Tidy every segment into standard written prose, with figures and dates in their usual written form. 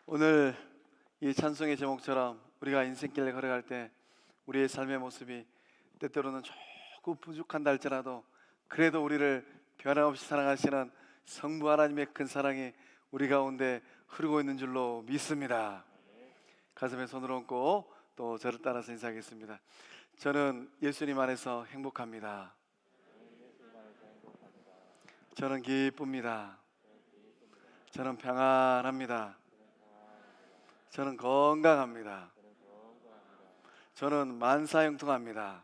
오늘 이 찬송의 제목처럼 우리가 인생길을 걸어갈 때 우리의 삶의 모습이 때때로는 조금 부족한다 할지라도 그래도 우리를 변함없이 사랑하시는 성부 하나님의 큰 사랑이 우리 가운데 흐르고 있는 줄로 믿습니다. 가슴에 손을 얹고 또 저를 따라서 인사하겠습니다. 저는 예수님 안에서 행복합니다. 저는 기쁩니다. 저는 평안합니다. 저는 건강합니다. 저는 만사형통합니다.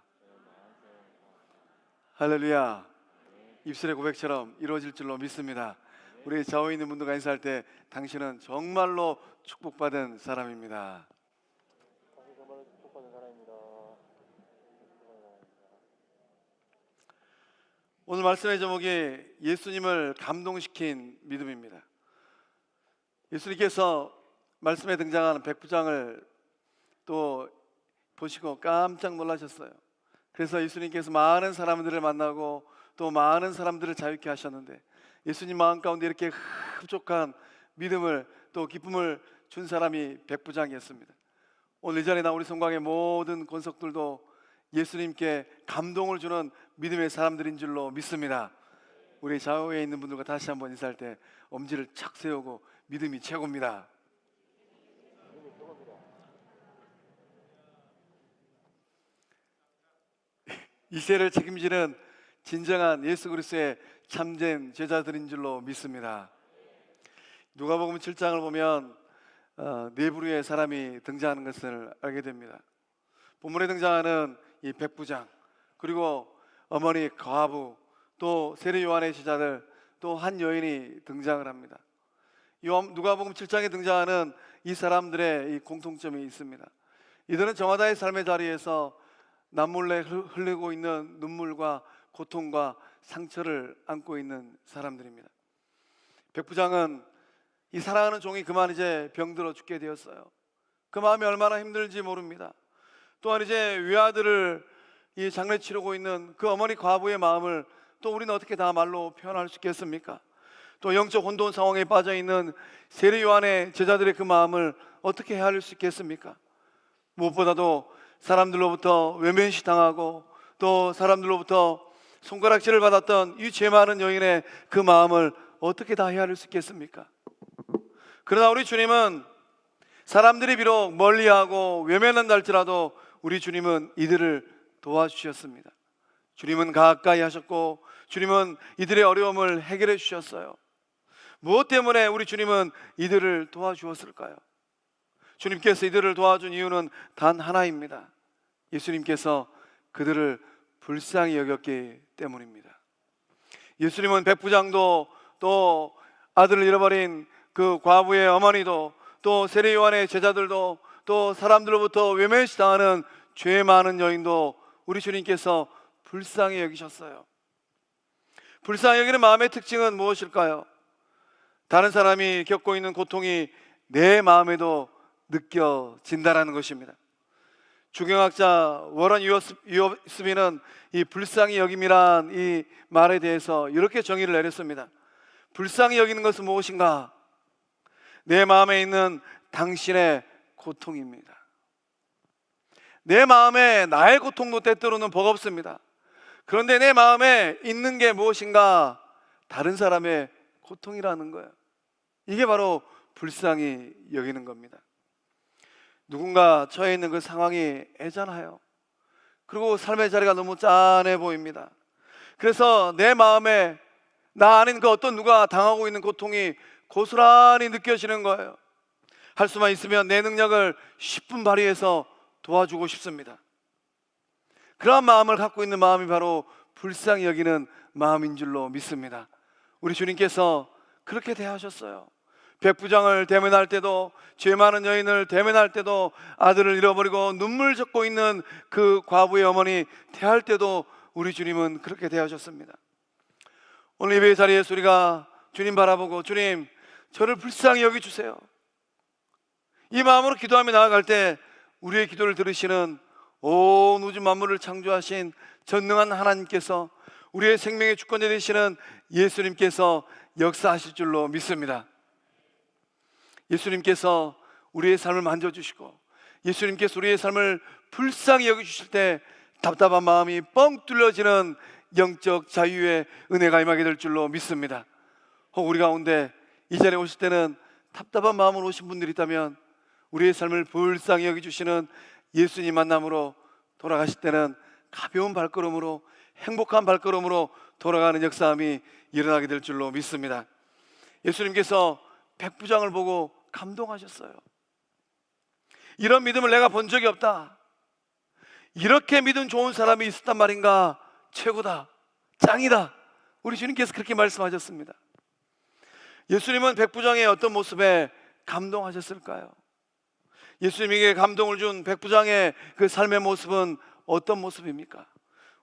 할렐루야. 입술의 고백처럼 이루어질 줄로 믿습니다. 우리 좌우에 있는 분들과 인사할 때 당신은 정말로 축복받은 사람입니다. 오늘 말씀의 제목이 예수님을 감동시킨 믿음입니다. 예수님께서 말씀에 등장하는 백부장을 또 보시고 깜짝 놀라셨어요. 그래서 예수님께서 많은 사람들을 만나고 또 많은 사람들을 자유케 하셨는데 예수님 마음 가운데 이렇게 흡족한 믿음을 또 기쁨을 준 사람이 백부장이었습니다. 오늘 이 자리에 나온 우리 성광의 모든 권속들도 예수님께 감동을 주는 믿음의 사람들인 줄로 믿습니다. 우리 좌우에 있는 분들과 다시 한번 인사할 때 엄지를 착 세우고 믿음이 최고입니다. 이 세를 책임지는 진정한 예수 그리스도의 참된 제자들인 줄로 믿습니다. 누가복음 7장을 보면 네 부류의 사람이 등장하는 것을 알게 됩니다. 본문에 등장하는 이 백부장, 그리고 어머니 과부, 또 세례 요한의 제자들, 또 한 여인이 등장을 합니다. 누가복음 7장에 등장하는 이 사람들의 이 공통점이 있습니다. 이들은 저마다의 삶의 자리에서 남몰래 흘리고 있는 눈물과 고통과 상처를 안고 있는 사람들입니다. 백부장은 이 사랑하는 종이 그만 이제 병들어 죽게 되었어요. 그 마음이 얼마나 힘들지 모릅니다. 또한 이제 외아들을 이 장례 치르고 있는 그 어머니 과부의 마음을 또 우리는 어떻게 다 말로 표현할 수 있겠습니까? 또 영적 혼돈 상황에 빠져 있는 세례 요한의 제자들의 그 마음을 어떻게 헤아릴 수 있겠습니까? 무엇보다도 사람들로부터 외면시 당하고 또 사람들로부터 손가락질을 받았던 이 죄 많은 여인의 그 마음을 어떻게 다 헤아릴 수 있겠습니까? 그러나 우리 주님은 사람들이 비록 멀리하고 외면한다 할지라도 우리 주님은 이들을 도와주셨습니다. 주님은 가까이 하셨고 주님은 이들의 어려움을 해결해 주셨어요. 무엇 때문에 우리 주님은 이들을 도와주었을까요? 주님께서 이들을 도와준 이유는 단 하나입니다. 예수님께서 그들을 불쌍히 여겼기 때문입니다. 예수님은 백부장도 또 아들을 잃어버린 그 과부의 어머니도 또 세례 요한의 제자들도 또 사람들로부터 외면시 당하는 죄 많은 여인도 우리 주님께서 불쌍히 여기셨어요. 불쌍히 여기는 마음의 특징은 무엇일까요? 다른 사람이 겪고 있는 고통이 내 마음에도 느껴진다라는 것입니다. 주경학자 워런 유어스비는 이 불쌍히 여김이란 이 말에 대해서 이렇게 정의를 내렸습니다. 불쌍히 여기는 것은 무엇인가? 내 마음에 있는 당신의 고통입니다. 내 마음에 나의 고통도 때때로는 버겁습니다. 그런데 내 마음에 있는 게 무엇인가? 다른 사람의 고통이라는 거예요. 이게 바로 불쌍히 여기는 겁니다. 누군가 처해 있는 그 상황이 애잔해요. 그리고 삶의 자리가 너무 짠해 보입니다. 그래서 내 마음에 나 아닌 그 어떤 누가 당하고 있는 고통이 고스란히 느껴지는 거예요. 할 수만 있으면 내 능력을 10분 발휘해서 도와주고 싶습니다. 그러한 마음을 갖고 있는 마음이 바로 불쌍히 여기는 마음인 줄로 믿습니다. 우리 주님께서 그렇게 대하셨어요. 백부장을 대면할 때도, 죄 많은 여인을 대면할 때도, 아들을 잃어버리고 눈물 젖고 있는 그 과부의 어머니 대할 때도 우리 주님은 그렇게 대하셨습니다. 오늘 예배 자리에서 우리가 주님 바라보고 주님 저를 불쌍히 여겨주세요, 이 마음으로 기도하며 나아갈 때 우리의 기도를 들으시는 온 우주 만물을 창조하신 전능한 하나님께서, 우리의 생명의 주권자 되시는 예수님께서 역사하실 줄로 믿습니다. 예수님께서 우리의 삶을 만져주시고 예수님께서 우리의 삶을 불쌍히 여겨주실 때 답답한 마음이 뻥 뚫려지는 영적 자유의 은혜가 임하게 될 줄로 믿습니다. 혹 우리 가운데 이 자리에 오실 때는 답답한 마음으로 오신 분들이 있다면 우리의 삶을 불쌍히 여겨주시는 예수님 만남으로 돌아가실 때는 가벼운 발걸음으로 행복한 발걸음으로 돌아가는 역사함이 일어나게 될 줄로 믿습니다. 예수님께서 백부장을 보고 감동하셨어요. 이런 믿음을 내가 본 적이 없다. 이렇게 믿음 좋은 사람이 있었단 말인가? 최고다, 짱이다. 우리 주님께서 그렇게 말씀하셨습니다. 예수님은 백부장의 어떤 모습에 감동하셨을까요? 예수님에게 감동을 준 백부장의 그 삶의 모습은 어떤 모습입니까?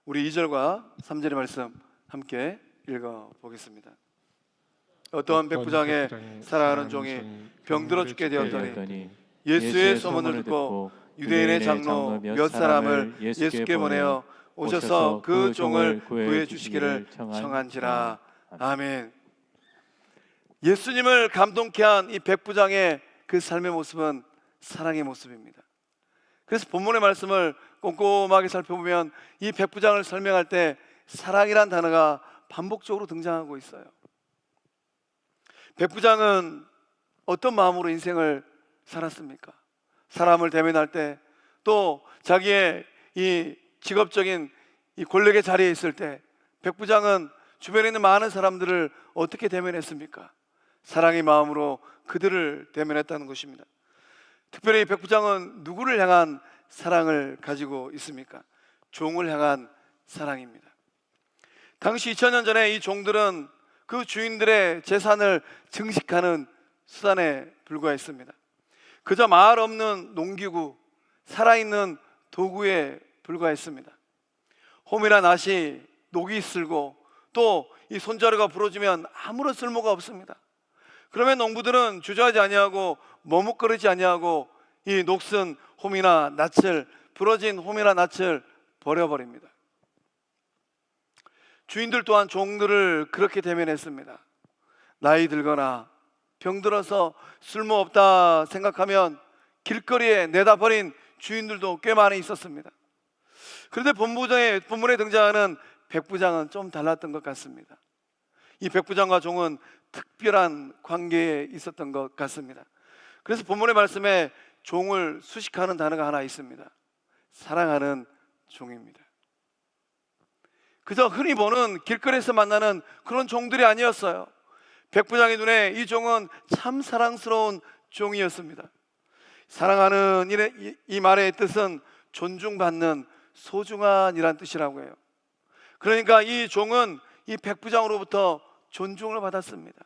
우리 2절과 3절의 말씀 함께 읽어보겠습니다. 어떠한 백부장의 사랑하는 종이 병들어 죽게 되었더니 예수의 소문을 듣고 유대인의 장로 몇 사람을 예수께 보내어 오셔서 그 종을 구해 주시기를 청한지라. 아멘. 예수님을 감동케 한 이 백부장의 그 삶의 모습은 사랑의 모습입니다. 그래서 본문의 말씀을 꼼꼼하게 살펴보면 이 백부장을 설명할 때 사랑이란 단어가 반복적으로 등장하고 있어요. 백부장은 어떤 마음으로 인생을 살았습니까? 사람을 대면할 때, 또 자기의 이 직업적인 이 권력의 자리에 있을 때 백부장은 주변에 있는 많은 사람들을 어떻게 대면했습니까? 사랑의 마음으로 그들을 대면했다는 것입니다. 특별히 백부장은 누구를 향한 사랑을 가지고 있습니까? 종을 향한 사랑입니다. 당시 2000년 전에 이 종들은 그 주인들의 재산을 증식하는 수단에 불과했습니다. 그저 말 없는 농기구, 살아있는 도구에 불과했습니다. 홈이나 낫이 녹이 슬고 또 이 손자루가 부러지면 아무런 쓸모가 없습니다. 그러면 농부들은 주저하지 아니하고 머뭇거리지 아니하고 이 녹슨 홈이나 낫을, 부러진 홈이나 낫을 버려버립니다. 주인들 또한 종들을 그렇게 대면했습니다. 나이 들거나 병들어서 쓸모없다 생각하면 길거리에 내다 버린 주인들도 꽤 많이 있었습니다. 그런데 본문에 등장하는 백부장은 좀 달랐던 것 같습니다. 이 백부장과 종은 특별한 관계에 있었던 것 같습니다. 그래서 본문의 말씀에 종을 수식하는 단어가 하나 있습니다. 사랑하는 종입니다. 그저 흔히 보는 길거리에서 만나는 그런 종들이 아니었어요. 백부장의 눈에 이 종은 참 사랑스러운 종이었습니다. 사랑하는 이 말의 뜻은 존중받는 소중한이란 뜻이라고 해요. 그러니까 이 종은 이 백부장으로부터 존중을 받았습니다.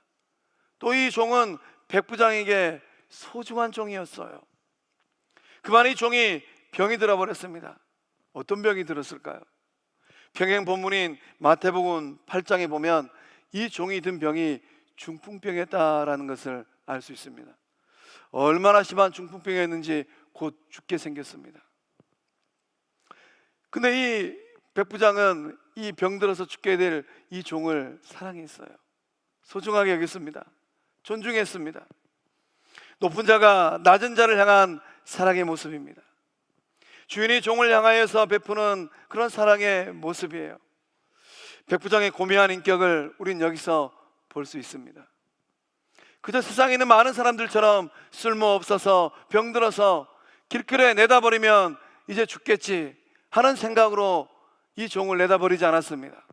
또 이 종은 백부장에게 소중한 종이었어요. 그만 이 종이 병이 들어버렸습니다. 어떤 병이 들었을까요? 평행 본문인 마태복음 8장에 보면 이 종이 든 병이 중풍병이었다라는 것을 알 수 있습니다. 얼마나 심한 중풍병이었는지 곧 죽게 생겼습니다. 근데 이 백부장은 이 병들어서 죽게 될 이 종을 사랑했어요. 소중하게 여겼습니다. 존중했습니다. 높은 자가 낮은 자를 향한 사랑의 모습입니다. 주인이 종을 향하여서 베푸는 그런 사랑의 모습이에요. 백부장의 고귀한 인격을 우린 여기서 볼 수 있습니다. 그저 세상에 있는 많은 사람들처럼 쓸모없어서 병들어서 길거리에 내다버리면 이제 죽겠지 하는 생각으로 이 종을 내다버리지 않았습니다.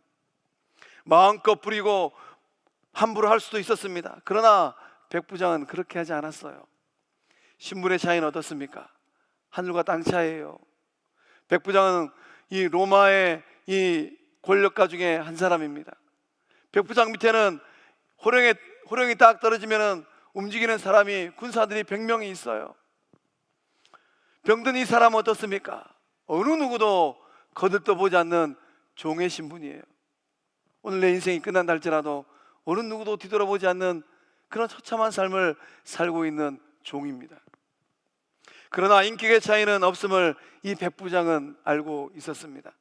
마음껏 부리고 함부로 할 수도 있었습니다. 그러나 백부장은 그렇게 하지 않았어요. 신분의 차이는 어떻습니까? 하늘과 땅 차이예요. 백부장은 이 로마의 이 권력가 중에 한 사람입니다. 백부장 밑에는 호령이 딱 떨어지면 움직이는 사람이, 군사들이 100명이 있어요. 병든 이 사람은 어떻습니까? 어느 누구도 거들떠보지 않는 종의 신분이에요. 오늘 내 인생이 끝난다 할지라도 어느 누구도 뒤돌아보지 않는 그런 처참한 삶을 살고 있는 종입니다. 그러나 인격의 차이는 없음을 이 백부장은 알고 있었습니다.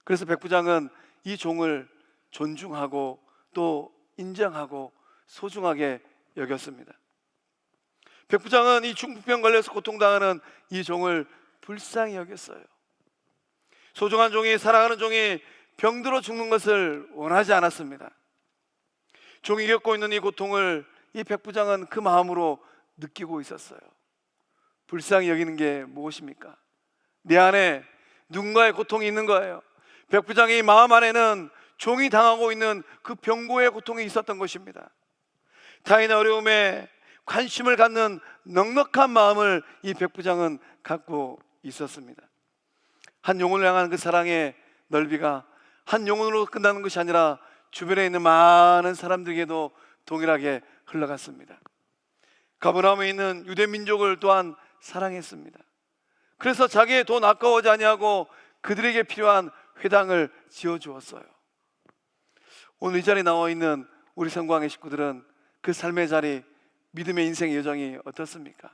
그래서 백부장은 이 종을 존중하고 또 인정하고 소중하게 여겼습니다. 백부장은 이 중풍병 걸려서 고통당하는 이 종을 불쌍히 여겼어요. 소중한 종이, 사랑하는 종이 병들어 죽는 것을 원하지 않았습니다. 종이 겪고 있는 이 고통을 이 백부장은 그 마음으로 느끼고 있었어요. 불쌍히 여기는 게 무엇입니까? 내 안에 누군가의 고통이 있는 거예요. 백부장의 마음 안에는 종이 당하고 있는 그 병고의 고통이 있었던 것입니다. 타인의 어려움에 관심을 갖는 넉넉한 마음을 이 백부장은 갖고 있었습니다. 한 영혼을 향한 그 사랑의 넓이가 한 영혼으로 끝나는 것이 아니라 주변에 있는 많은 사람들에게도 동일하게 흘러갔습니다. 가버나움에 있는 유대 민족을 또한 사랑했습니다. 그래서 자기의 돈 아까워하지 아니하고 그들에게 필요한 회당을 지어주었어요. 오늘 이 자리에 나와 있는 우리 성광의 식구들은 그 삶의 자리, 믿음의 인생의 여정이 어떻습니까?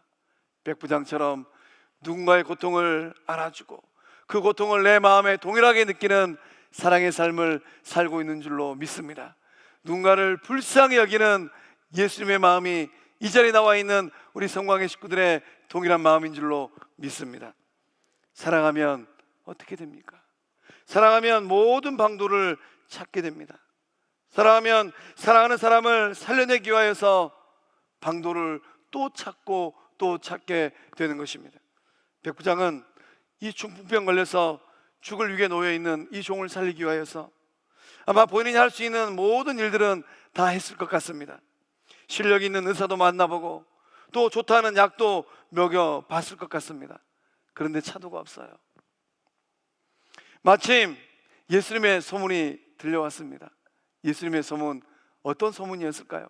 백부장처럼 누군가의 고통을 알아주고 그 고통을 내 마음에 동일하게 느끼는 사랑의 삶을 살고 있는 줄로 믿습니다. 누군가를 불쌍히 여기는 예수님의 마음이 이 자리에 나와 있는 우리 성광의 식구들의 동일한 마음인 줄로 믿습니다. 사랑하면 어떻게 됩니까? 사랑하면 모든 방도를 찾게 됩니다. 사랑하면 사랑하는 사람을 살려내기 위하여서 방도를 또 찾고 또 찾게 되는 것입니다. 백부장은 이 중풍병 걸려서 죽을 위기에 놓여 있는 이 종을 살리기 위하여서 아마 본인이 할 수 있는 모든 일들은 다 했을 것 같습니다. 실력 있는 의사도 만나보고 또 좋다는 약도 먹여봤을 것 같습니다. 그런데 차도가 없어요. 마침 예수님의 소문이 들려왔습니다. 예수님의 소문, 어떤 소문이었을까요?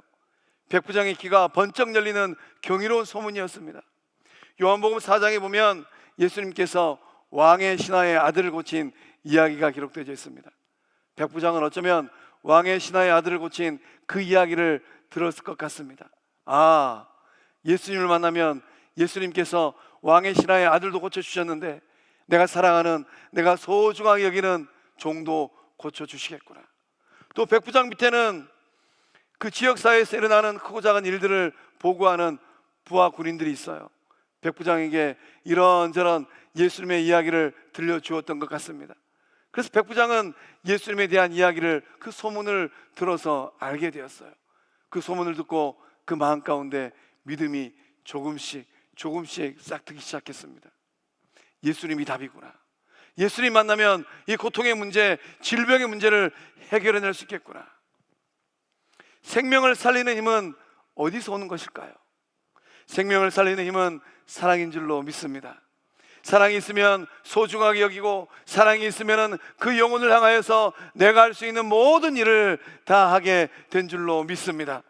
백부장의 귀가 번쩍 열리는 경이로운 소문이었습니다. 요한복음 4장에 보면 예수님께서 왕의 신하의 아들을 고친 이야기가 기록되어 있습니다. 백부장은 어쩌면 왕의 신하의 아들을 고친 그 이야기를 들었을 것 같습니다. 아, 예수님을 만나면 예수님께서 왕의 신하의 아들도 고쳐주셨는데 내가 사랑하는, 내가 소중하게 여기는 종도 고쳐주시겠구나. 또 백부장 밑에는 그 지역사회에서 일어나는 크고 작은 일들을 보고하는 부하 군인들이 있어요. 백부장에게 이런저런 예수님의 이야기를 들려주었던 것 같습니다. 그래서 백부장은 예수님에 대한 이야기를, 그 소문을 들어서 알게 되었어요. 그 소문을 듣고 그 마음 가운데 믿음이 조금씩 싹트기 시작했습니다. 예수님이 답이구나. 예수님 만나면 이 고통의 문제, 질병의 문제를 해결해낼 수 있겠구나. 생명을 살리는 힘은 어디서 오는 것일까요? 생명을 살리는 힘은 사랑인 줄로 믿습니다. 사랑이 있으면 소중하게 여기고, 사랑이 있으면 그 영혼을 향하여서 내가 할 수 있는 모든 일을 다 하게 된 줄로 믿습니다.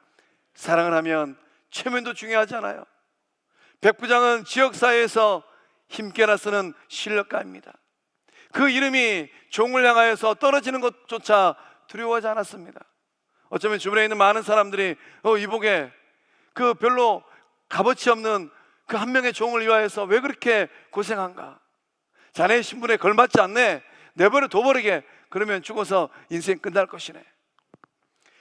사랑을 하면 체면도 중요하지 않아요. 백부장은 지역사회에서 힘께나 쓰는 실력가입니다. 그 이름이 종을 향하여서 떨어지는 것조차 두려워하지 않았습니다. 어쩌면 주변에 있는 많은 사람들이 이복에 그 별로 값어치 없는 그 한 명의 종을 위하여서 왜 그렇게 고생한가? 자네의 신분에 걸맞지 않네. 내버려 둬버리게. 그러면 죽어서 인생 끝날 것이네.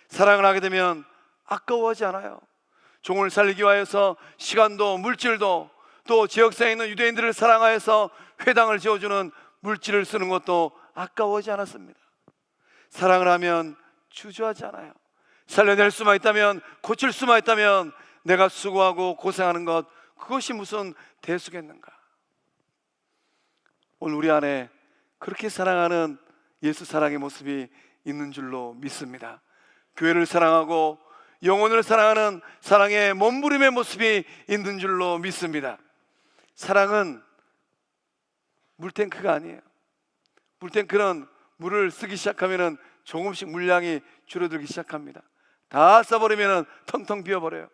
사랑을 하게 되면 아까워하지 않아요. 종을 살리기 위하여서 시간도 물질도, 또 지역사에 있는 유대인들을 사랑하여서 회당을 지어주는 물질을 쓰는 것도 아까워하지 않았습니다. 사랑을 하면 주저하지 않아요. 살려낼 수만 있다면, 고칠 수만 있다면 내가 수고하고 고생하는 것, 그것이 무슨 대수겠는가? 오늘 우리 안에 그렇게 사랑하는 예수 사랑의 모습이 있는 줄로 믿습니다. 교회를 사랑하고 영혼을 사랑하는 사랑의 몸부림의 모습이 있는 줄로 믿습니다. 사랑은 물탱크가 아니에요. 물탱크는 물을 쓰기 시작하면 조금씩 물량이 줄어들기 시작합니다. 다 써버리면 텅텅 비어버려요.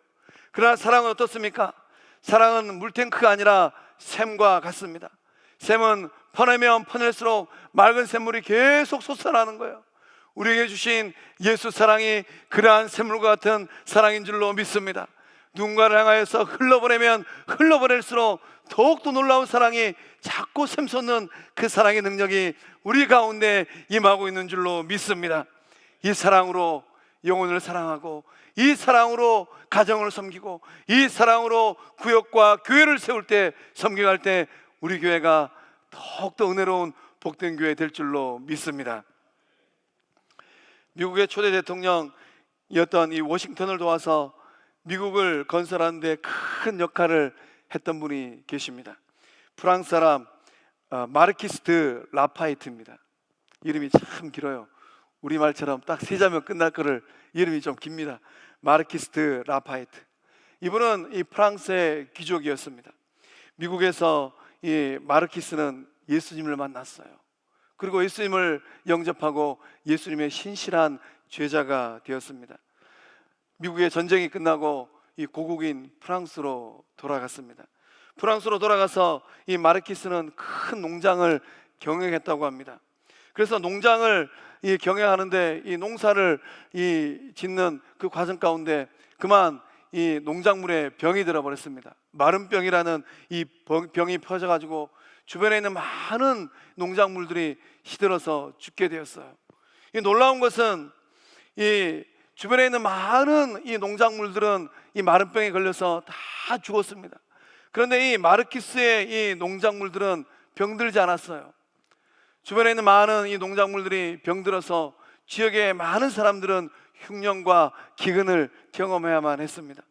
그러나 사랑은 어떻습니까? 사랑은 물탱크가 아니라 샘과 같습니다. 샘은 퍼내면 퍼낼수록 맑은 샘물이 계속 솟아나는 거예요. 우리에게 주신 예수 사랑이 그러한 샘물과 같은 사랑인 줄로 믿습니다. 누군가를 향하여서 흘러보내면 흘러보낼수록 더욱더 놀라운 사랑이 자꾸 샘솟는 그 사랑의 능력이 우리 가운데 임하고 있는 줄로 믿습니다. 이 사랑으로 영혼을 사랑하고, 이 사랑으로 가정을 섬기고 이 사랑으로 구역과 교회를 세울 때, 섬겨갈 때 우리 교회가 더욱더 은혜로운 복된 교회 될 줄로 믿습니다. 미국의 초대 대통령이었던 이 워싱턴을 도와서 미국을 건설하는 데 큰 역할을 했던 분이 계십니다. 프랑스 사람 마르키스트 라파이트입니다. 이름이 참 길어요. 우리말처럼 딱 세 자면 끝날 거를 이름이 좀 깁니다. 마르키스트 라파이트. 이분은 이 프랑스의 귀족이었습니다. 미국에서 이 마르키스는 예수님을 만났어요. 그리고 예수님을 영접하고 예수님의 신실한 제자가 되었습니다. 미국의 전쟁이 끝나고 이 고국인 프랑스로 돌아갔습니다. 프랑스로 돌아가서 이 마르키스는 큰 농장을 경영했다고 합니다. 그래서 농장을 경영하는데 이 농사를 짓는 그 과정 가운데 그만 이 농작물에 병이 들어버렸습니다. 마른병이라는 이 병이 퍼져가지고 주변에 있는 많은 농작물들이 시들어서 죽게 되었어요. 이 놀라운 것은 이 주변에 있는 많은 이 농작물들은 이 마른병에 걸려서 다 죽었습니다. 그런데 이 마르키스의 이 농작물들은 병들지 않았어요. 주변에 있는 많은 이 농작물들이 병들어서 지역의 많은 사람들은 흉년과 기근을 경험해야만 했습니다.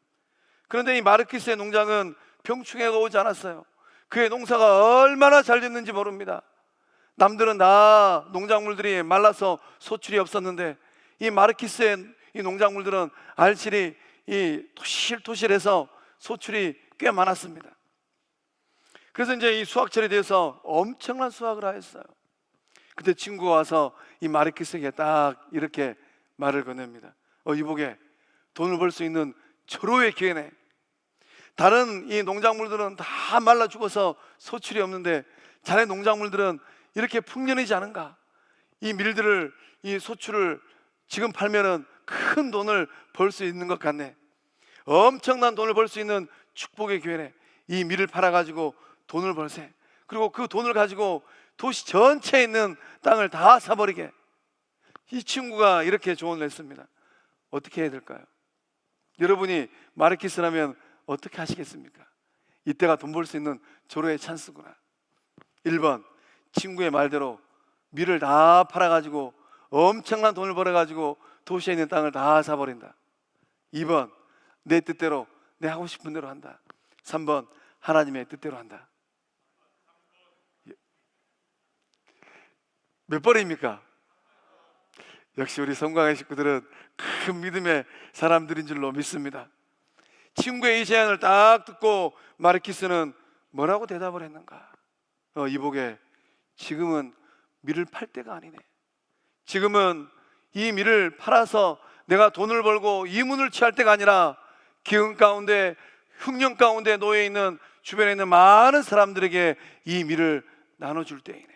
그런데 이 마르키스의 농장은 병충해가 오지 않았어요. 그의 농사가 얼마나 잘 됐는지 모릅니다. 남들은 다 농작물들이 말라서 소출이 없었는데 이 마르키스의 이 농작물들은 알실이 이 토실토실해서 소출이 꽤 많았습니다. 그래서 이제 이 수확철에 대해서 엄청난 수확을 하였어요. 그때 친구가 와서 이 마르키스에게 딱 이렇게 말을 건넵니다. 이보게, 돈을 벌 수 있는 절호의 기회네. 다른 이 농작물들은 다 말라 죽어서 소출이 없는데 자네 농작물들은 이렇게 풍년이지 않은가? 이 밀들을, 이 소출을 지금 팔면은 큰 돈을 벌 수 있는 것 같네. 엄청난 돈을 벌 수 있는 축복의 기회네. 이 밀을 팔아가지고 돈을 벌세. 그리고 그 돈을 가지고 도시 전체에 있는 땅을 다 사버리게. 이 친구가 이렇게 조언을 했습니다. 어떻게 해야 될까요? 여러분이 마르키스라면 어떻게 하시겠습니까? 이때가 돈 벌 수 있는 절호의 찬스구나. 1번, 친구의 말대로 밀을 다 팔아가지고 엄청난 돈을 벌어가지고 도시에 있는 땅을 다 사버린다. 2번, 내 뜻대로, 내 하고 싶은 대로 한다. 3번, 하나님의 뜻대로 한다. 몇 번입니까? 역시 우리 성광의 식구들은 큰 믿음의 사람들인 줄로 믿습니다. 친구의 이 제안을 딱 듣고 마르키스는 뭐라고 대답을 했는가? 이보게, 지금은 밀을 팔 때가 아니네. 지금은 이 밀을 팔아서 내가 돈을 벌고 이문을 취할 때가 아니라 기근 가운데, 흉년 가운데 놓여 있는 주변에 있는 많은 사람들에게 이 밀을 나눠줄 때이네.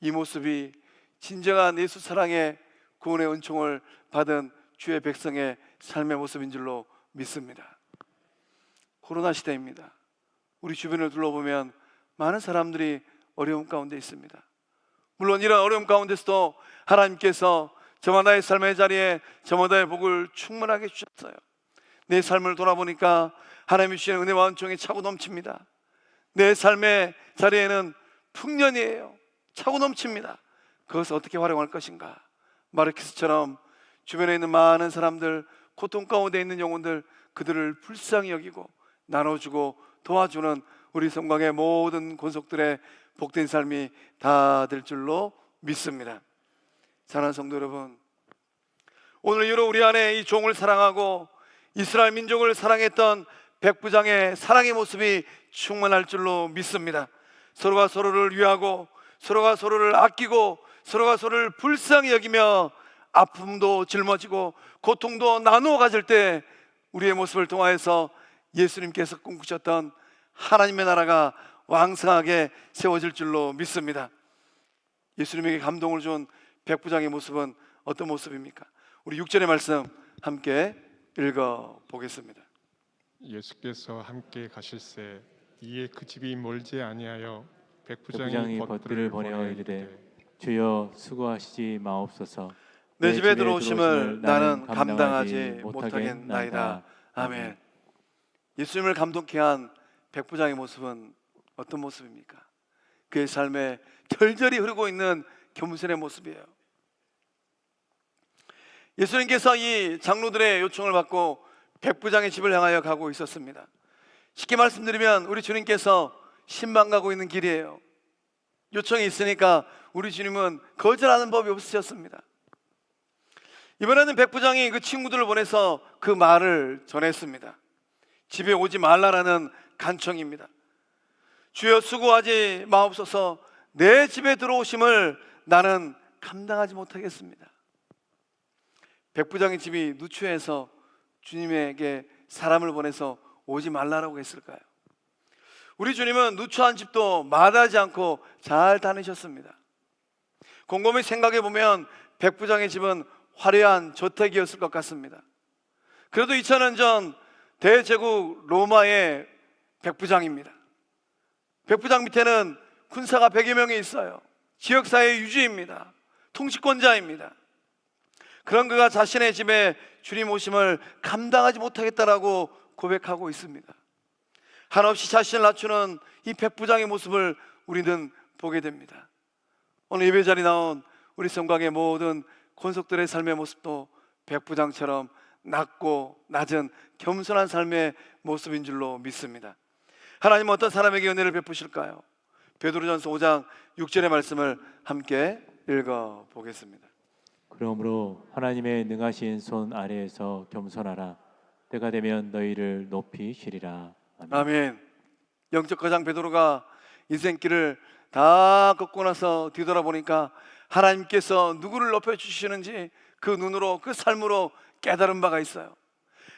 이 모습이 진정한 예수 사랑의 구원의 은총을 받은 주의 백성의 삶의 모습인 줄로 믿습니다. 코로나 시대입니다. 우리 주변을 둘러보면 많은 사람들이 어려움 가운데 있습니다. 물론 이런 어려움 가운데서도 하나님께서 저마다의 삶의 자리에 저마다의 복을 충만하게 주셨어요. 내 삶을 돌아보니까 하나님이 주시는 은혜와 은총이 차고 넘칩니다. 내 삶의 자리에는 풍년이에요. 차고 넘칩니다. 그것을 어떻게 활용할 것인가? 마르키스처럼 주변에 있는 많은 사람들, 고통 가운데 있는 영혼들, 그들을 불쌍히 여기고 나눠주고 도와주는 우리 성광의 모든 권속들의 복된 삶이 다 될 줄로 믿습니다. 사랑하는 성도 여러분, 오늘 이후로 우리 안에 이 종을 사랑하고 이스라엘 민족을 사랑했던 백부장의 사랑의 모습이 충만할 줄로 믿습니다. 서로가 서로를 위하고 서로가 서로를 아끼고 서로가 서로를 불쌍히 여기며 아픔도 짊어지고 고통도 나누어 가질 때 우리의 모습을 통하여서 예수님께서 꿈꾸셨던 하나님의 나라가 왕성하게 세워질 줄로 믿습니다. 예수님에게 감동을 준 백부장의 모습은 어떤 모습입니까? 우리 6절의 말씀 함께 읽어보겠습니다. 예수께서 함께 가실새 이에 그 집이 멀지 아니하여 백부장이 벗들을 보내어 이르되 주여 수고하시지 마옵소서. 내 집에 들어오심을 나는 감당하지 못하겠나이다. 아멘. 예수님을 감동케 한 백부장의 모습은 어떤 모습입니까? 그의 삶에 절절히 흐르고 있는 겸손의 모습이에요. 예수님께서 이 장로들의 요청을 받고 백부장의 집을 향하여 가고 있었습니다. 쉽게 말씀드리면 우리 주님께서 신방 가고 있는 길이에요. 요청이 있으니까 우리 주님은 거절하는 법이 없으셨습니다. 이번에는 백부장이 그 친구들을 보내서 그 말을 전했습니다. 집에 오지 말라라는 간청입니다. 주여 수고하지 마옵소서, 내 집에 들어오심을 나는 감당하지 못하겠습니다. 백부장의 집이 누추해서 주님에게 사람을 보내서 오지 말라라고 했을까요? 우리 주님은 누추한 집도 마다하지 않고 잘 다니셨습니다. 곰곰이 생각해 보면 백부장의 집은 화려한 저택이었을 것 같습니다. 그래도 2000년 전 대제국 로마의 백부장입니다. 백부장 밑에는 군사가 100여 명이 있어요. 지역사회 유지입니다. 통치권자입니다. 그런 그가 자신의 집에 주님 오심을 감당하지 못하겠다라고 고백하고 있습니다. 한없이 자신을 낮추는 이 백부장의 모습을 우리는 보게 됩니다. 오늘 예배 자리에 나온 우리 성곽의 모든 권속들의 삶의 모습도 백부장처럼 낮고 낮은 겸손한 삶의 모습인 줄로 믿습니다. 하나님은 어떤 사람에게 은혜를 베푸실까요? 베드로전서 5장 6절의 말씀을 함께 읽어 보겠습니다. 그러므로 하나님의 능하신 손 아래에서 겸손하라. 때가 되면 너희를 높이시리라. 아멘. 아멘. 영적 거장 베드로가 인생길을 다 걷고 나서 뒤돌아보니까 하나님께서 누구를 높여주시는지 그 눈으로, 그 삶으로 깨달은 바가 있어요.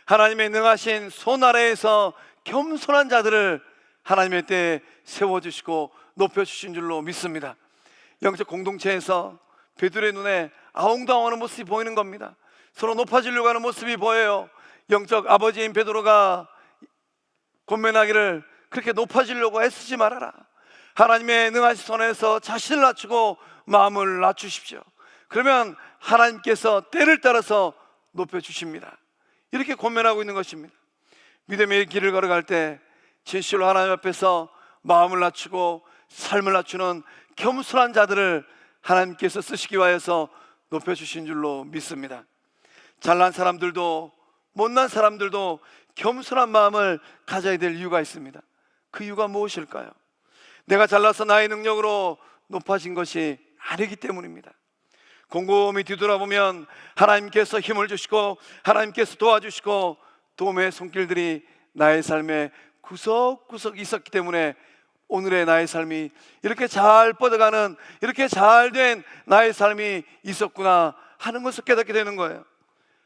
하나님의 능하신 손 아래에서 겸손한 자들을 하나님의 때에 세워주시고 높여주신 줄로 믿습니다. 영적 공동체에서 베드로의 눈에 아웅다웅하는 모습이 보이는 겁니다. 서로 높아지려고 하는 모습이 보여요. 영적 아버지인 베드로가 권면하기를 그렇게 높아지려고 애쓰지 말아라. 하나님의 능하신 손에서 자신을 낮추고 마음을 낮추십시오. 그러면 하나님께서 때를 따라서 높여주십니다. 이렇게 권면하고 있는 것입니다. 믿음의 길을 걸어갈 때 진실로 하나님 앞에서 마음을 낮추고 삶을 낮추는 겸손한 자들을 하나님께서 쓰시기 위하여서 높여주신 줄로 믿습니다. 잘난 사람들도 못난 사람들도 겸손한 마음을 가져야 될 이유가 있습니다. 그 이유가 무엇일까요? 내가 잘나서 나의 능력으로 높아진 것이 아니기 때문입니다. 곰곰이 뒤돌아보면 하나님께서 힘을 주시고 하나님께서 도와주시고 도움의 손길들이 나의 삶에 구석구석 있었기 때문에 오늘의 나의 삶이 이렇게 잘 뻗어가는, 이렇게 잘된 나의 삶이 있었구나 하는 것을 깨닫게 되는 거예요.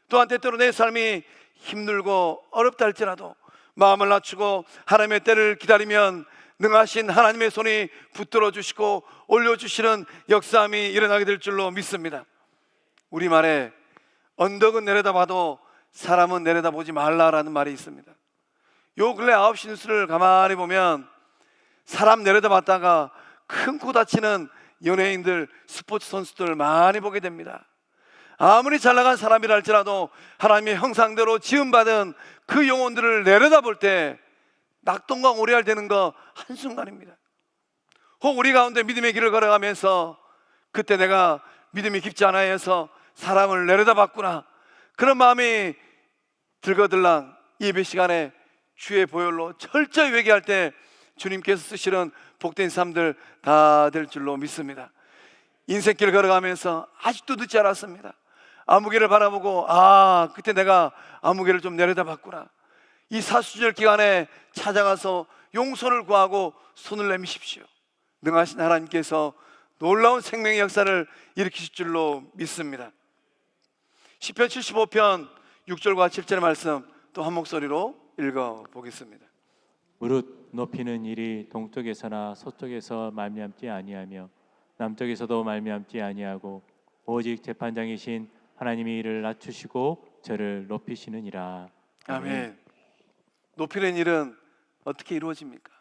또한 때때로 내 삶이 힘들고 어렵다 할지라도 마음을 낮추고 하나님의 때를 기다리면 능하신 하나님의 손이 붙들어 주시고 올려주시는 역사함이 일어나게 될 줄로 믿습니다. 우리말에 언덕은 내려다봐도 사람은 내려다보지 말라라는 말이 있습니다. 요 근래 9시 뉴스를 가만히 보면 사람 내려다봤다가 큰 코 다치는 연예인들, 스포츠 선수들 많이 보게 됩니다. 아무리 잘나간 사람이라 할지라도 하나님의 형상대로 지음받은 그 영혼들을 내려다볼 때 낙동강 오리알 되는 거 한순간입니다. 혹 우리 가운데 믿음의 길을 걸어가면서 그때 내가 믿음이 깊지 않아 해서 사람을 내려다봤구나, 그런 마음이 들거들랑 예배 시간에 주의 보혈로 철저히 회개할 때 주님께서 쓰시는 복된 삶들 다 될 줄로 믿습니다. 인생길 걸어가면서 아직도 늦지 않았습니다. 아무개를 바라보고 그때 내가 아무개를 좀 내려다봤구나. 이 사수절 기간에 찾아가서 용서를 구하고 손을 내미십시오. 능하신 하나님께서 놀라운 생명의 역사를 일으키실 줄로 믿습니다. 시편 75편 6절과 7절의 말씀 또 한 목소리로 읽어보겠습니다. 무릇 높이는 일이 동쪽에서나 서쪽에서 말미암지 아니하며 남쪽에서도 말미암지 아니하고 오직 재판장이신 하나님이 이를 낮추시고 저를 높이시느니라. 아멘. 높이는 일은 어떻게 이루어집니까?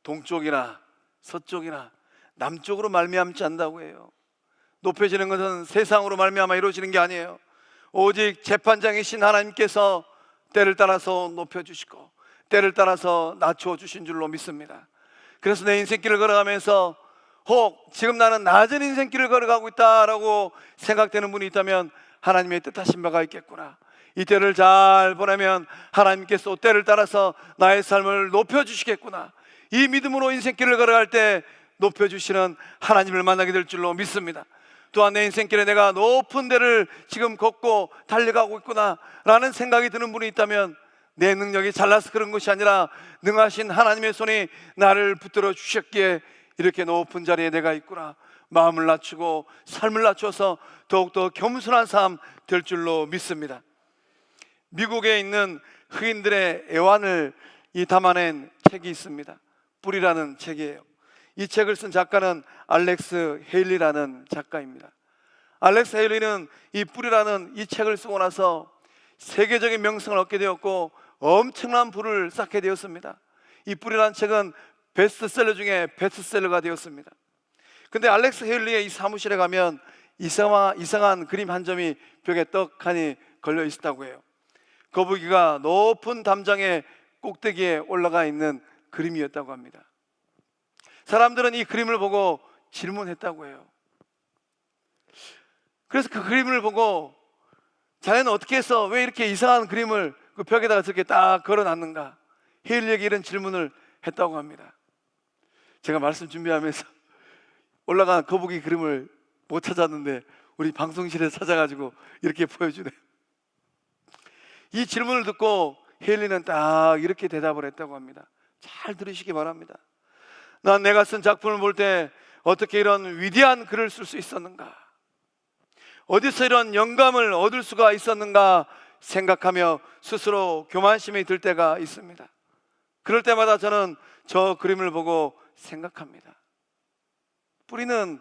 동쪽이나 서쪽이나 남쪽으로 말미암지 않는다고 해요. 높여지는 것은 세상으로 말미암아 이루어지는 게 아니에요. 오직 재판장이신 하나님께서 때를 따라서 높여주시고 때를 따라서 낮춰주신 줄로 믿습니다. 그래서 내 인생길을 걸어가면서 혹 지금 나는 낮은 인생길을 걸어가고 있다라고 생각되는 분이 있다면 하나님의 뜻하신 바가 있겠구나, 이 때를 잘 보내면 하나님께서 때를 따라서 나의 삶을 높여주시겠구나, 이 믿음으로 인생길을 걸어갈 때 높여주시는 하나님을 만나게 될 줄로 믿습니다. 또한 내 인생길에 내가 높은 데를 지금 걷고 달려가고 있구나 라는 생각이 드는 분이 있다면 내 능력이 잘나서 그런 것이 아니라 능하신 하나님의 손이 나를 붙들어 주셨기에 이렇게 높은 자리에 내가 있구나, 마음을 낮추고 삶을 낮춰서 더욱더 겸손한 삶 될 줄로 믿습니다. 미국에 있는 흑인들의 애환을 담아낸 책이 있습니다. 뿌리라는 책이에요. 이 책을 쓴 작가는 알렉스 헤일리라는 작가입니다. 알렉스 헤일리는 이 뿌리라는 이 책을 쓰고 나서 세계적인 명성을 얻게 되었고 엄청난 부를 쌓게 되었습니다. 이 뿌리라는 책은 베스트셀러 중에 베스트셀러가 되었습니다. 근데 알렉스 헤일리의 이 사무실에 가면 이상한 그림 한 점이 벽에 떡하니 걸려 있었다고 해요. 거북이가 높은 담장의 꼭대기에 올라가 있는 그림이었다고 합니다. 사람들은 이 그림을 보고 질문했다고 해요. 그래서 그 그림을 보고 자네는 어떻게 해서 왜 이렇게 이상한 그림을 그 벽에다가 저렇게 딱 걸어놨는가, 헤일리에게 이런 질문을 했다고 합니다. 제가 말씀 준비하면서 올라간 거북이 그림을 못 찾았는데 우리 방송실에 찾아가지고 이렇게 보여주네요. 이 질문을 듣고 헤일리는 딱 이렇게 대답을 했다고 합니다. 잘 들으시기 바랍니다. 난 내가 쓴 작품을 볼 때 어떻게 이런 위대한 글을 쓸 수 있었는가, 어디서 이런 영감을 얻을 수가 있었는가 생각하며 스스로 교만심이 들 때가 있습니다. 그럴 때마다 저는 저 그림을 보고 생각합니다. 뿌리는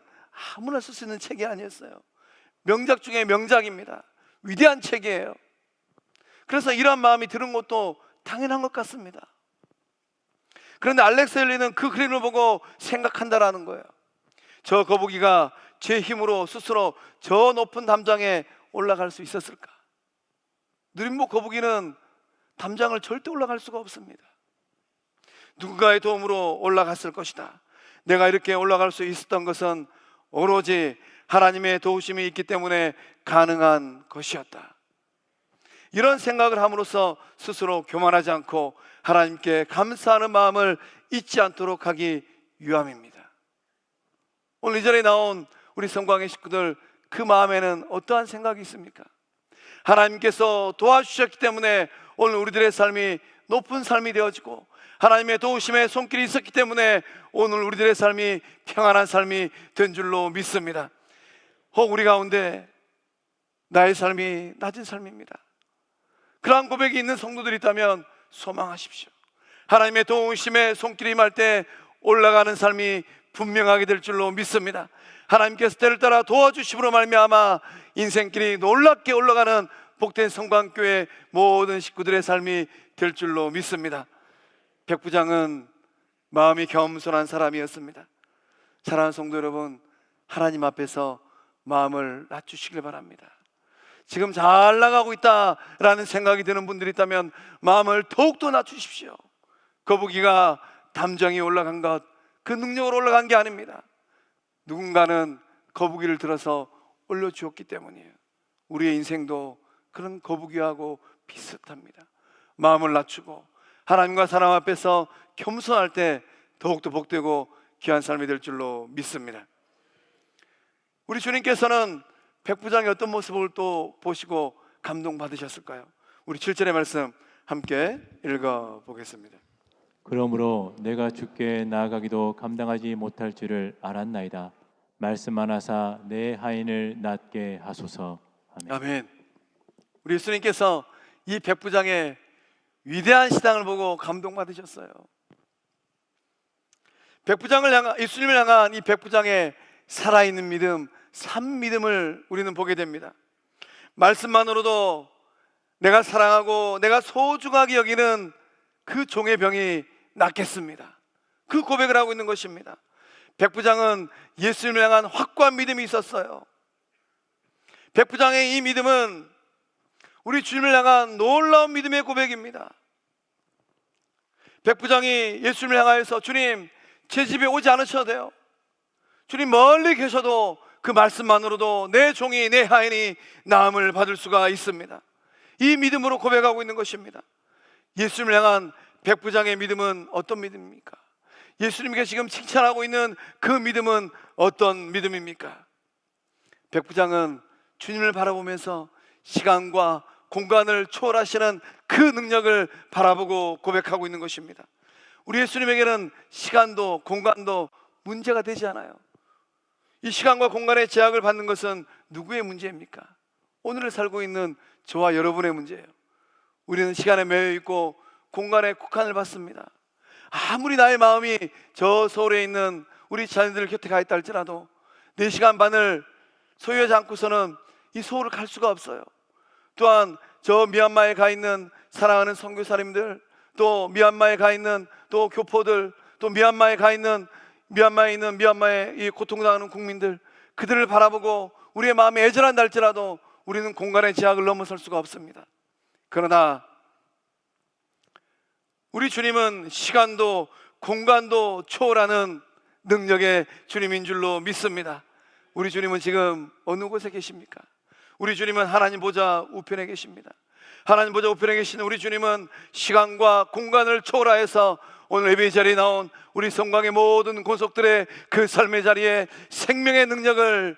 아무나 쓸 수 있는 책이 아니었어요. 명작 중에 명작입니다. 위대한 책이에요. 그래서 이런 마음이 드는 것도 당연한 것 같습니다. 그런데 알렉스 헤일리는 그 그림을 보고 생각한다라는 거예요. 저 거북이가 제 힘으로 스스로 저 높은 담장에 올라갈 수 있었을까? 느림목 거북이는 담장을 절대 올라갈 수가 없습니다. 누군가의 도움으로 올라갔을 것이다. 내가 이렇게 올라갈 수 있었던 것은 오로지 하나님의 도우심이 있기 때문에 가능한 것이었다. 이런 생각을 함으로써 스스로 교만하지 않고 하나님께 감사하는 마음을 잊지 않도록 하기 위함입니다. 오늘 이 자리에 나온 우리 성광의 식구들, 그 마음에는 어떠한 생각이 있습니까? 하나님께서 도와주셨기 때문에 오늘 우리들의 삶이 높은 삶이 되어지고 하나님의 도우심의 손길이 있었기 때문에 오늘 우리들의 삶이 평안한 삶이 된 줄로 믿습니다. 혹 우리 가운데 나의 삶이 낮은 삶입니다. 그러한 고백이 있는 성도들이 있다면 소망하십시오. 하나님의 도우심의 손길이 임할 때 올라가는 삶이 분명하게 될 줄로 믿습니다. 하나님께서 때를 따라 도와주심으로 말미암아 인생길이 놀랍게 올라가는 복된 성광교회 모든 식구들의 삶이 될 줄로 믿습니다. 백부장은 마음이 겸손한 사람이었습니다. 사랑하는 성도 여러분, 하나님 앞에서 마음을 낮추시길 바랍니다. 지금 잘 나가고 있다라는 생각이 드는 분들이 있다면 마음을 더욱더 낮추십시오. 거북이가 담장에 올라간 것, 그 능력으로 올라간 게 아닙니다. 누군가는 거북이를 들어서 올려주었기 때문이에요. 우리의 인생도 그런 거북이하고 비슷합니다. 마음을 낮추고 하나님과 사람 앞에서 겸손할 때 더욱더 복되고 귀한 삶이 될 줄로 믿습니다. 우리 주님께서는 백부장의 어떤 모습을 또 보시고 감동받으셨을까요? 우리 7절의 말씀 함께 읽어보겠습니다. 그러므로 내가 주께 나아가기도 감당하지 못할 줄을 알았나이다. 말씀하나사 내 하인을 낫게 하소서. 아멘. 아멘. 우리 예수님께서 이 백부장의 위대한 신앙을 보고 감동받으셨어요. 예수님을 향한 이 백부장의 살아있는 믿음, 산 믿음을 우리는 보게 됩니다. 말씀만으로도 내가 사랑하고 내가 소중하게 여기는 그 종의 병이 낫겠습니다. 그 고백을 하고 있는 것입니다. 백부장은 예수님을 향한 확고한 믿음이 있었어요. 백부장의 이 믿음은 우리 주님을 향한 놀라운 믿음의 고백입니다. 백부장이 예수님을 향하여서 주님, 제 집에 오지 않으셔도 돼요. 주님 멀리 계셔도 그 말씀만으로도 내 종이, 내 하인이 나음을 받을 수가 있습니다. 이 믿음으로 고백하고 있는 것입니다. 예수님을 향한 백부장의 믿음은 어떤 믿음입니까? 예수님께 지금 칭찬하고 있는 그 믿음은 어떤 믿음입니까? 백부장은 주님을 바라보면서 시간과 공간을 초월하시는 그 능력을 바라보고 고백하고 있는 것입니다. 우리 예수님에게는 시간도 공간도 문제가 되지 않아요. 이 시간과 공간의 제약을 받는 것은 누구의 문제입니까? 오늘을 살고 있는 저와 여러분의 문제예요. 우리는 시간에 매여 있고 공간에 국한을 받습니다. 아무리 나의 마음이 저 서울에 있는 우리 자녀들 곁에 가 있다 할지라도 4시간 반을 소유하지 않고서는 이 서울을 갈 수가 없어요. 또한 저 미얀마에 가 있는 사랑하는 선교사님들, 또 미얀마에 가 있는 또 교포들, 또 미얀마에 있는 미얀마의 이 고통당하는 국민들, 그들을 바라보고 우리의 마음이 애절한다 할지라도 우리는 공간의 제약을 넘어설 수가 없습니다. 그러나 우리 주님은 시간도 공간도 초월하는 능력의 주님인 줄로 믿습니다. 우리 주님은 지금 어느 곳에 계십니까? 우리 주님은 하나님 보좌 우편에 계십니다. 하나님 보좌 우편에 계시는 우리 주님은 시간과 공간을 초월하여서 오늘 예배 자리에 나온 우리 성광의 모든 권속들의 그 삶의 자리에 생명의 능력을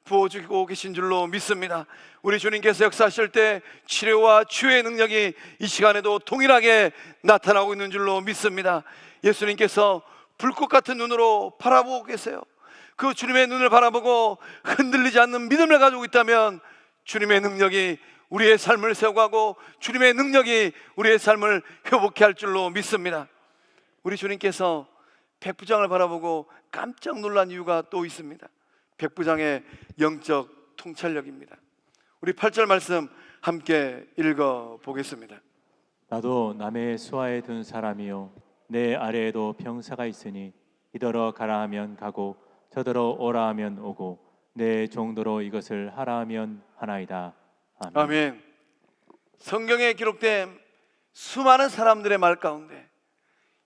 부어주고 계신 줄로 믿습니다. 우리 주님께서 역사하실 때 치료와 치유의 능력이 이 시간에도 동일하게 나타나고 있는 줄로 믿습니다. 예수님께서 불꽃 같은 눈으로 바라보고 계세요. 그 주님의 눈을 바라보고 흔들리지 않는 믿음을 가지고 있다면 주님의 능력이 우리의 삶을 세워가고 주님의 능력이 우리의 삶을 회복케 할 줄로 믿습니다. 우리 주님께서 백부장을 바라보고 깜짝 놀란 이유가 또 있습니다. 백부장의 영적 통찰력입니다. 우리 8절 말씀 함께 읽어보겠습니다. 나도 남의 수하에 든 사람이요 내 아래에도 병사가 있으니 이더러 가라 하면 가고 저더러 오라 하면 오고 내 정도로 이것을 하라 하면 하나이다. 아멘. 아멘. 성경에 기록된 수많은 사람들의 말 가운데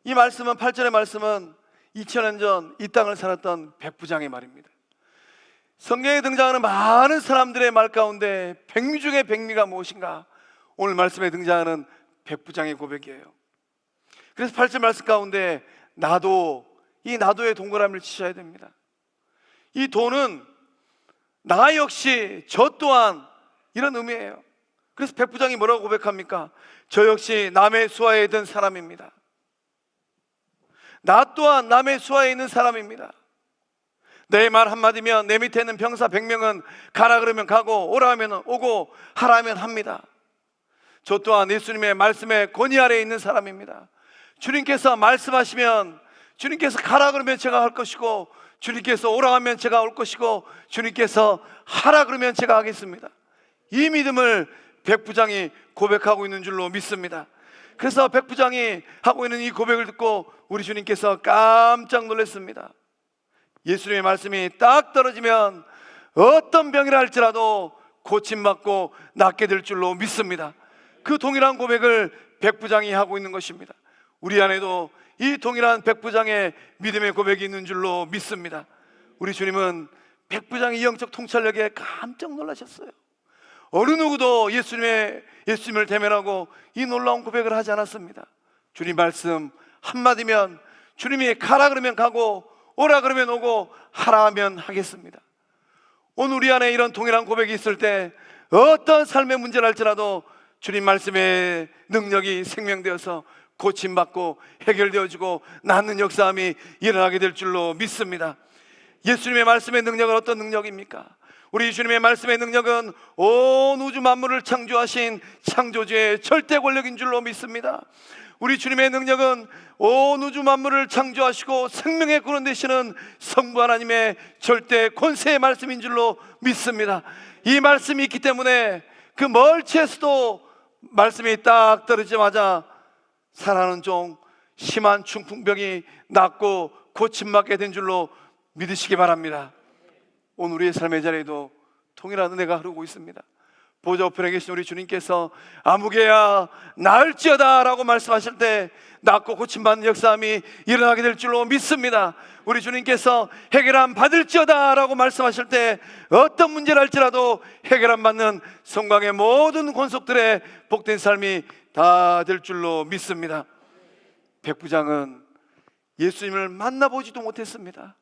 이 말씀은 8절의 말씀은 2000년 전 이 땅을 살았던 백부장의 말입니다. 성경에 등장하는 많은 사람들의 말 가운데 백미 중에 백미가 무엇인가? 오늘 말씀에 등장하는 백부장의 고백이에요. 그래서 8절 말씀 가운데 나도, 이 나도의 동그라미를 치셔야 됩니다. 이 도는 나 역시 저 또한 이런 의미예요. 그래서 백부장이 뭐라고 고백합니까? 저 역시 남의 수하에 든 사람입니다. 나 또한 남의 수하에 있는 사람입니다. 내 말 한마디면 내 밑에 있는 병사 100명은 가라 그러면 가고 오라 하면 오고 하라 하면 합니다. 저 또한 예수님의 말씀의 권위 아래에 있는 사람입니다. 주님께서 말씀하시면 주님께서 가라 그러면 제가 할 것이고 주님께서 오라 하면 제가 올 것이고 주님께서 하라 그러면 제가 하겠습니다. 이 믿음을 백부장이 고백하고 있는 줄로 믿습니다. 그래서 백부장이 하고 있는 이 고백을 듣고 우리 주님께서 깜짝 놀랐습니다. 예수님의 말씀이 딱 떨어지면 어떤 병이라 할지라도 고침받고 낫게 될 줄로 믿습니다. 그 동일한 고백을 백부장이 하고 있는 것입니다. 우리 안에도 이 동일한 백부장의 믿음의 고백이 있는 줄로 믿습니다. 우리 주님은 백부장의 영적 통찰력에 깜짝 놀라셨어요. 어느 누구도 예수님을 대면하고 이 놀라운 고백을 하지 않았습니다. 주님 말씀 한마디면 주님이 가라 그러면 가고 오라 그러면 오고 하라 하면 하겠습니다. 오늘 우리 안에 이런 동일한 고백이 있을 때 어떤 삶의 문제를 할지라도 주님 말씀의 능력이 생명되어서 고침받고 해결되어지고 낫는 역사함이 일어나게 될 줄로 믿습니다. 예수님의 말씀의 능력은 어떤 능력입니까? 우리 주님의 말씀의 능력은 온 우주 만물을 창조하신 창조주의 절대 권력인 줄로 믿습니다. 우리 주님의 능력은 온 우주 만물을 창조하시고 생명의 근원 되시는 성부 하나님의 절대 권세의 말씀인 줄로 믿습니다. 이 말씀이 있기 때문에 그 멀치에서도 말씀이 딱 떨어지자마자 사랑하는 종 심한 중풍병이 낫고 고침받게 된 줄로 믿으시기 바랍니다. 오늘 우리의 삶의 자리에도 통일한 은혜가 흐르고 있습니다. 보좌 우편에 계신 우리 주님께서 아무개야 나을지어다 라고 말씀하실 때 낫고 고침받는 역사함이 일어나게 될 줄로 믿습니다. 우리 주님께서 해결함 받을지어다 라고 말씀하실 때 어떤 문제를 할지라도 해결함 받는 성광의 모든 권속들의 복된 삶이 다 될 줄로 믿습니다. 백부장은 예수님을 만나보지도 못했습니다.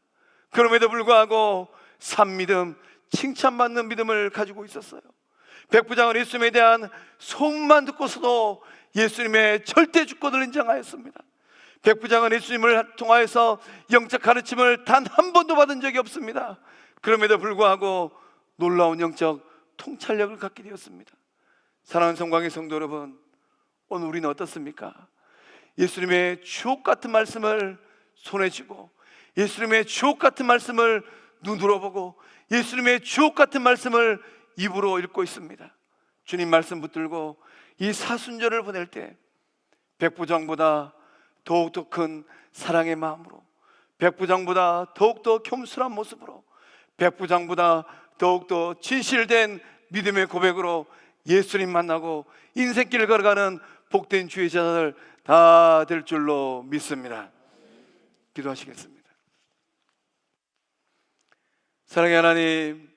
그럼에도 불구하고 산믿음, 칭찬받는 믿음을 가지고 있었어요. 백부장은 예수님에 대한 소문만 듣고서도 예수님의 절대 주권을 인정하였습니다. 백부장은 예수님을 통하여서 영적 가르침을 단 한 번도 받은 적이 없습니다. 그럼에도 불구하고 놀라운 영적 통찰력을 갖게 되었습니다. 사랑하는 성광의 성도 여러분, 오늘 우리는 어떻습니까? 예수님의 주옥 같은 말씀을 손에 쥐고 예수님의 주옥 같은 말씀을 눈으로 보고 예수님의 주옥 같은 말씀을 입으로 읽고 있습니다. 주님 말씀 붙들고 이 사순절을 보낼 때 백부장보다 더욱더 큰 사랑의 마음으로, 백부장보다 더욱더 겸손한 모습으로, 백부장보다 더욱더 진실된 믿음의 고백으로 예수님 만나고 인생길을 걸어가는 복된 주의 자들 다 될 줄로 믿습니다. 기도하시겠습니다. 사랑의 하나님,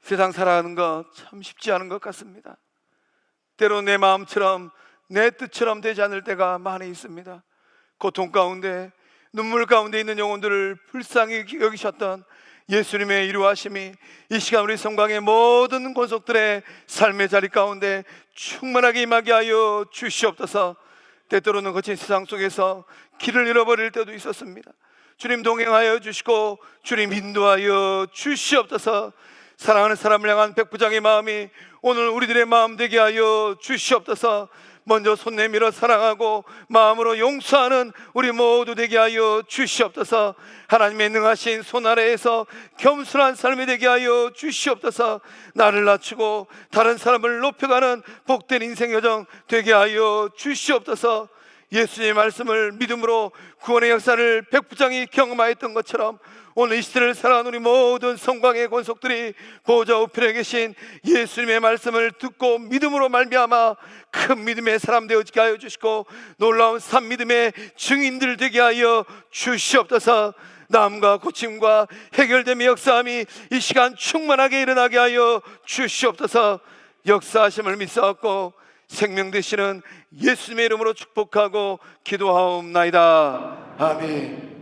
세상 살아가는 것 참 쉽지 않은 것 같습니다. 때로 내 마음처럼 내 뜻처럼 되지 않을 때가 많이 있습니다. 고통 가운데 눈물 가운데 있는 영혼들을 불쌍히 여기셨던 예수님의 이루하심이 이 시간 우리 성광의 모든 권속들의 삶의 자리 가운데 충만하게 임하게 하여 주시옵소서. 때때로는 거친 세상 속에서 길을 잃어버릴 때도 있었습니다. 주님 동행하여 주시고 주님 인도하여 주시옵소서. 사랑하는 사람을 향한 백부장의 마음이 오늘 우리들의 마음 되게 하여 주시옵소서. 먼저 손 내밀어 사랑하고 마음으로 용서하는 우리 모두 되게 하여 주시옵소서. 하나님의 능하신 손 아래에서 겸손한 삶이 되게 하여 주시옵소서. 나를 낮추고 다른 사람을 높여가는 복된 인생 여정 되게 하여 주시옵소서. 예수님의 말씀을 믿음으로 구원의 역사를 백부장이 경험하였던 것처럼 오늘 이 시대를 살아가는 우리 모든 성광의 권속들이 보좌 우편에 계신 예수님의 말씀을 듣고 믿음으로 말미암아 큰 믿음의 사람 되어지게 하여 주시고 놀라운 산 믿음의 증인들 되게 하여 주시옵소서. 나음과 고침과 해결됨의 역사함이 이 시간 충만하게 일어나게 하여 주시옵소서. 역사하심을 믿사옵고 생명 되시는 예수님의 이름으로 축복하고 기도하옵나이다. 아멘.